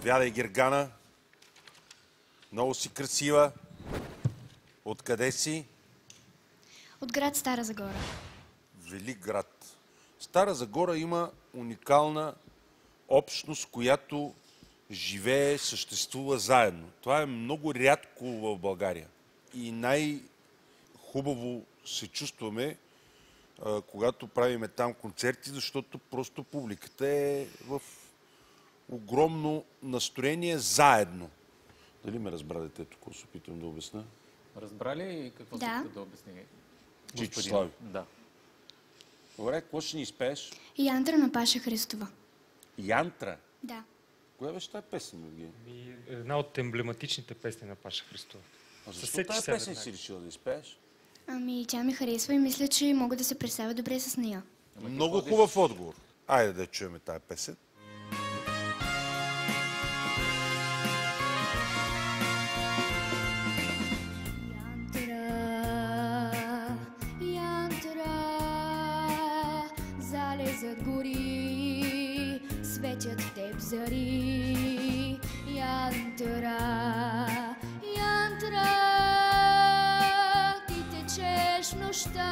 Заповядай, Гергана. Много си красива. Откъде си? От град Стара Загора. Велик град. Стара Загора има уникална общност, която живее, съществува заедно. Това е много рядко в България. И най-хубаво се чувстваме, когато правиме там концерти, защото просто публиката е в огромно настроение заедно. Дали ме разбра детето, ако се опитвам да обясня? Разбра ли какво се иска да обясни? Чичо Слави. Да. Добре, какво ще ни изпееш? Янтра на Паша Христова. Янтра? Да. Коя беше тази песен, Евгений? Една от емблематичните песни на Паша Христова. А защо тази песен си решила да изпееш? Ами, тя ми харесва и мисля, че мога да се представя добре с нея. Много хубав отговор. Айде да чуем тази песен. Залезат гори, светят в теб зари. Янтра, янтра, ти течеш в нощта.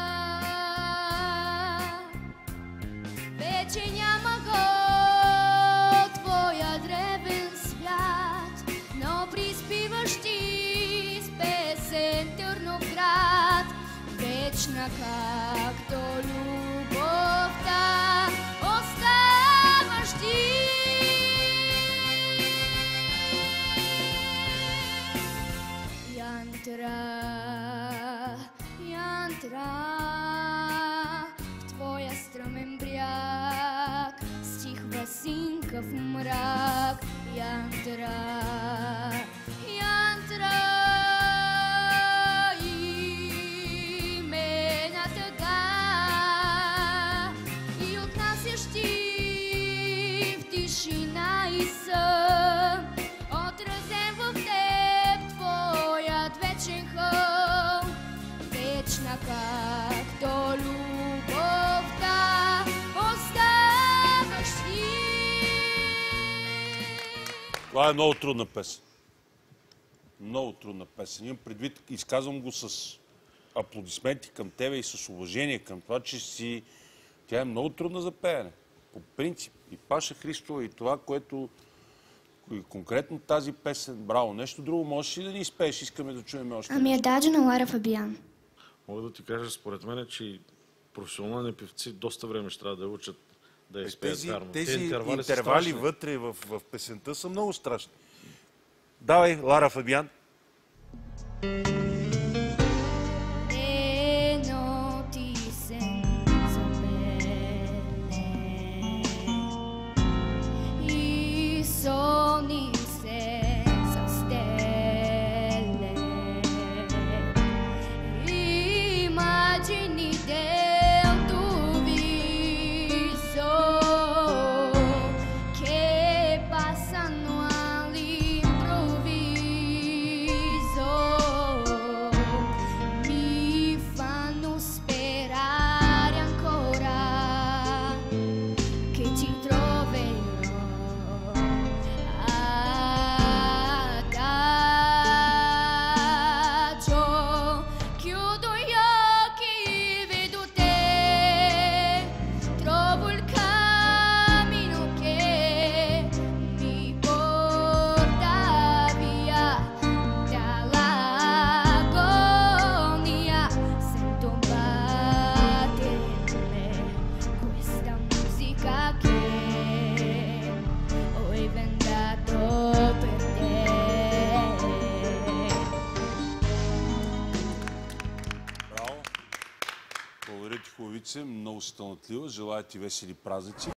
Вече няма го твоя древен свят, но приспиваш ти с песен Търновград. Вечна както любовта оставаш ти. Янтра, янтра, в твоя стръмен бряг стихва синкав мрак. Янтра, янтра, имена тъга и отнасяш ти в тишина и сън, отразен в теб твоят вечен хълм. Вечна както любовта оставаш ти. Това е много трудна песен. Много трудна песен. Имам предвид, изказвам го с аплодисменти към тебе и с уважение към това, че тя е много трудна за пеене. По принцип. И Паша Христова, и това, което и конкретно тази песен. Браво. Нещо друго можеш ли да ни изпееш? Искаме да чуем още. Ами Ададжо на Лара Фабиан. Мога да ти кажа, според мен, че професионални певци доста време ще трябва да учат да изпеят вярно. Тези интервали вътре в песента са много страшни. Давай, Лара Фабиан. Ено ти сен забеле и сони се застеле. Immagini del tuo viso che passano all'improvviso, mi fanno sperare ancora che ti troverò adagio. Chiudo gli occhi, vedo te, trovo il cammino che mi porta via dall'agonia. Sento battere in me questa musica che ho inventato per te. Браво. Благодаря ти, хубавице. Много си талантлива. Желая ти весели празници.